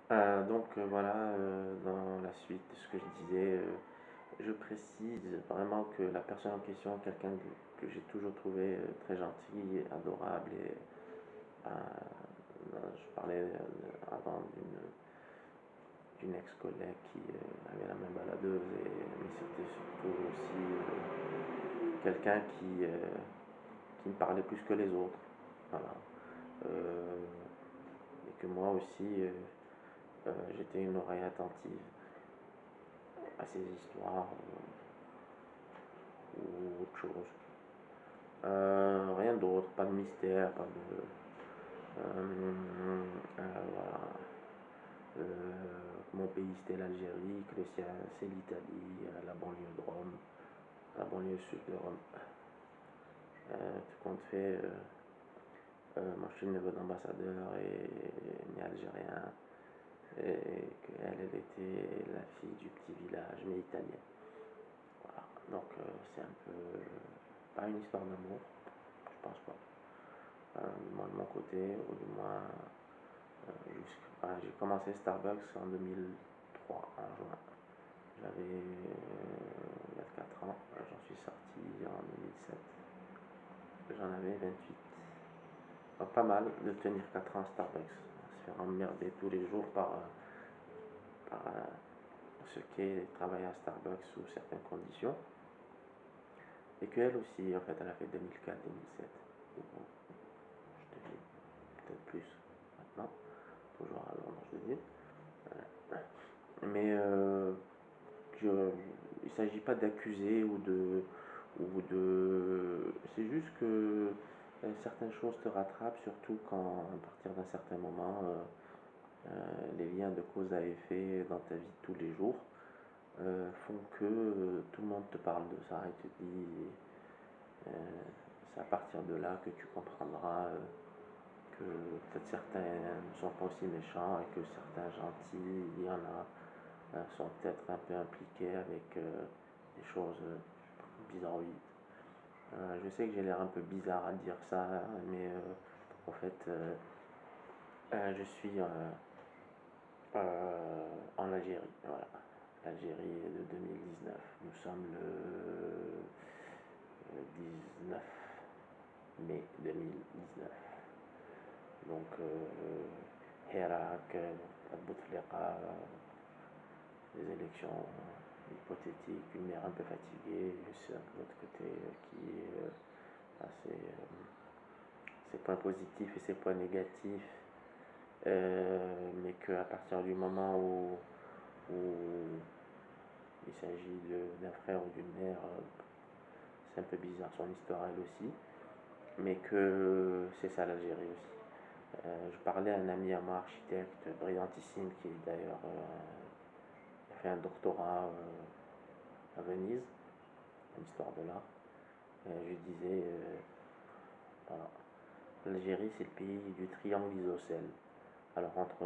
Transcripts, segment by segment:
Voilà, dans la suite de ce que je disais, je précise vraiment que la personne en question, quelqu'un que j'ai toujours trouvé très gentil, adorable et je parlais avant d'une ex-collègue qui avait la même baladeuse, mais c'était surtout aussi quelqu'un qui me parlait plus que les autres. Voilà. Euh, et que moi aussi, j'étais une oreille attentive à ses histoires ou autre chose. Rien d'autre, pas de mystère, pas de. Voilà. Mon pays c'était l'Algérie, que le sien c'est l'Italie, la banlieue de Rome, la banlieue sud de Rome. Tout compte fait, moi je suis le neveu d'ambassadeur et né algérien, et qu'elle elle était la fille du petit village mais italienne. Voilà. Donc c'est un peu pas une histoire d'amour, je pense pas. Moi de mon côté, ou du moins j'ai commencé Starbucks en 2003, en juin. J'avais 4 ans, j'en suis sorti en 2007. J'en avais 28. Donc pas mal de tenir 4 ans à Starbucks. Se faire emmerder tous les jours par ce qu'est travailler à Starbucks sous certaines conditions. Et qu'elle aussi, en fait, elle a fait 2004-2007. Je te dis, peut-être plus maintenant. Toujours à Londres, je veux dire. Mais je, il ne s'agit pas d'accuser c'est juste que certaines choses te rattrapent, surtout quand, à partir d'un certain moment, les liens de cause à effet dans ta vie de tous les jours font que tout le monde te parle de ça et te dit c'est à partir de là que tu comprendras que peut-être certains ne sont pas aussi méchants et que certains gentils, il y en a sont peut-être un peu impliqués avec des choses bizarroïdes. Je sais que j'ai l'air un peu bizarre à dire ça, mais en fait, je suis en Algérie. Voilà. L'Algérie de 2019. Nous sommes le 19 mai 2019. Donc, Hirak, Bouteflika, les élections hypothétiques, une mère un peu fatiguée, juste de l'autre côté qui a ses points positifs et ses points négatifs, mais qu'à partir du moment où il s'agit d'un frère ou d'une mère, c'est un peu bizarre son histoire elle aussi, mais que c'est ça l'Algérie aussi. Je parlais à un ami à moi, architecte brillantissime, qui est d'ailleurs a fait un doctorat à Venise, en histoire de l'art. Je disais, voilà, l'Algérie c'est le pays du triangle isocèle. Alors entre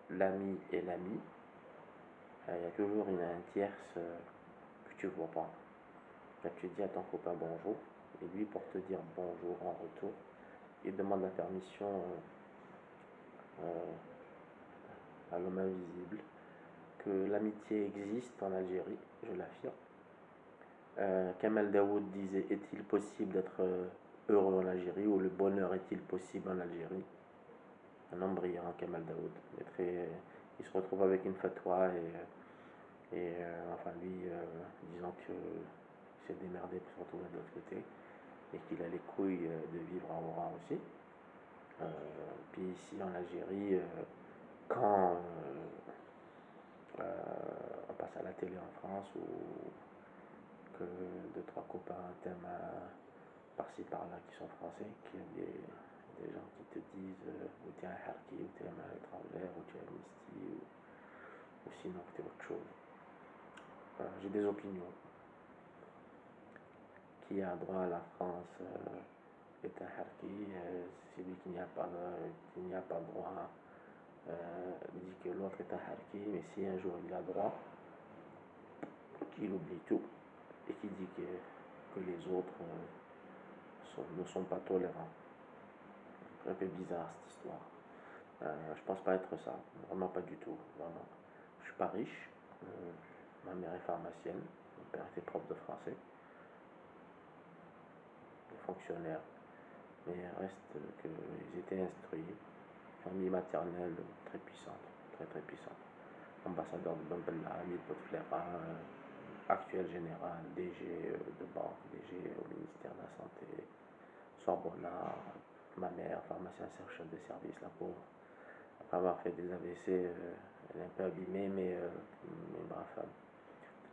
l'ami et l'ami, il y a toujours une tierce que tu vois pas. Là, tu dis à ton copain bonjour, et lui, pour te dire bonjour en retour, il demande la permission à l'homme invisible. Que l'amitié existe en Algérie, je l'affirme. Kamel Daoud disait est-il possible d'être heureux en Algérie ou le bonheur est-il possible en Algérie? Un homme brillant, Kamel Daoud. Il se retrouve avec une fatwa enfin lui, disant que s'est démerdé pour se retrouver de l'autre côté et qu'il a les couilles de vivre à Oran aussi. Puis ici en Algérie, quand on passe à la télé en France ou que deux, trois copains t'aiment par-ci par-là qui sont français, qu'il y a des gens qui te disent ou tu es un harki, ou tu es un étrangère, ou tu es un misti, ou sinon tu es autre chose. J'ai des opinions. Qui a droit à la France est un harki, celui qui n'y a pas droit dit que l'autre est un harki, mais si un jour il a droit, qu'il oublie tout et qui dit que les autres ne sont pas tolérants. C'est un peu bizarre cette histoire. Je pense pas être ça, vraiment pas du tout, vraiment. Je suis pas riche, ma mère est pharmacienne, mon père était prof de français, des fonctionnaires, mais reste qu'ils étaient instruits, famille maternelle très puissante, très très puissante. Ambassadeur de Dombella, Amir Bouteflika, actuel général, DG de banque, DG au ministère de la Santé, Sorbonna, ma mère, pharmacien chef de service, la pauvre. Après avoir fait des AVC, elle est un peu abîmée, mais brave femme.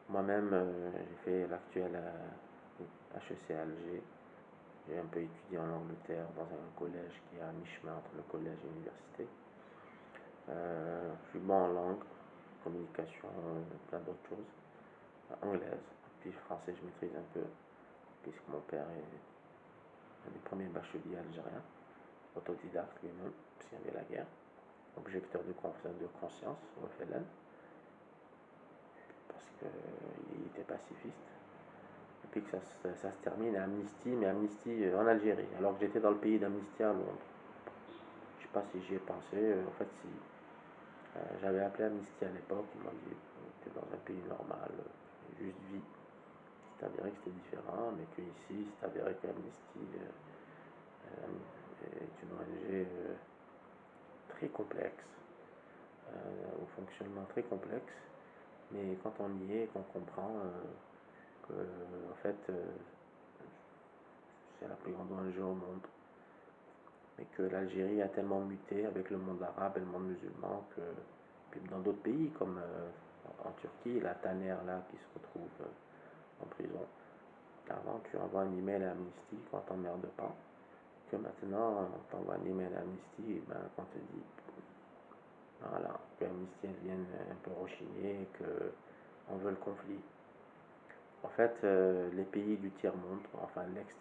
Moi-même, j'ai fait l'actuel HEC à Alger. J'ai un peu étudié en Angleterre dans un collège qui est à mi-chemin entre le collège et l'université. Je suis bon en langue, communication, plein d'autres choses. Anglaise, puis français, je maîtrise un peu, puisque mon père est un des premiers bacheliers algériens, autodidacte lui-même, puisqu'il y avait la guerre. Objecteur de conscience, au FLN, parce qu'il était pacifiste. Et puis que ça se termine à Amnesty, mais Amnesty en Algérie, alors que j'étais dans le pays d'Amnesty à Londres. Je sais pas si j'y ai pensé, en fait si. J'avais appelé Amnesty à l'époque, ils m'ont dit que t'es dans un pays normal, juste vie. C'est avéré que c'était différent, mais qu'ici, c'est avéré que Amnesty est une ONG très complexe, au fonctionnement très complexe, mais quand on y est, qu'on comprend que, en fait, c'est la plus grande ONG au monde, mais que l'Algérie a tellement muté avec le monde arabe et le monde musulman que, puis dans d'autres pays comme en Turquie, la Taner là qui se retrouve en prison. Avant, tu envoies un email à Amnesty quand t'emmerdes pas, que maintenant, on t'envoie un email à Amnesty, et ben, quand on te dit, voilà, que Amnesty vienne un peu rechigner, qu'on veut le conflit. En fait, les pays du tiers-monde, enfin l'ex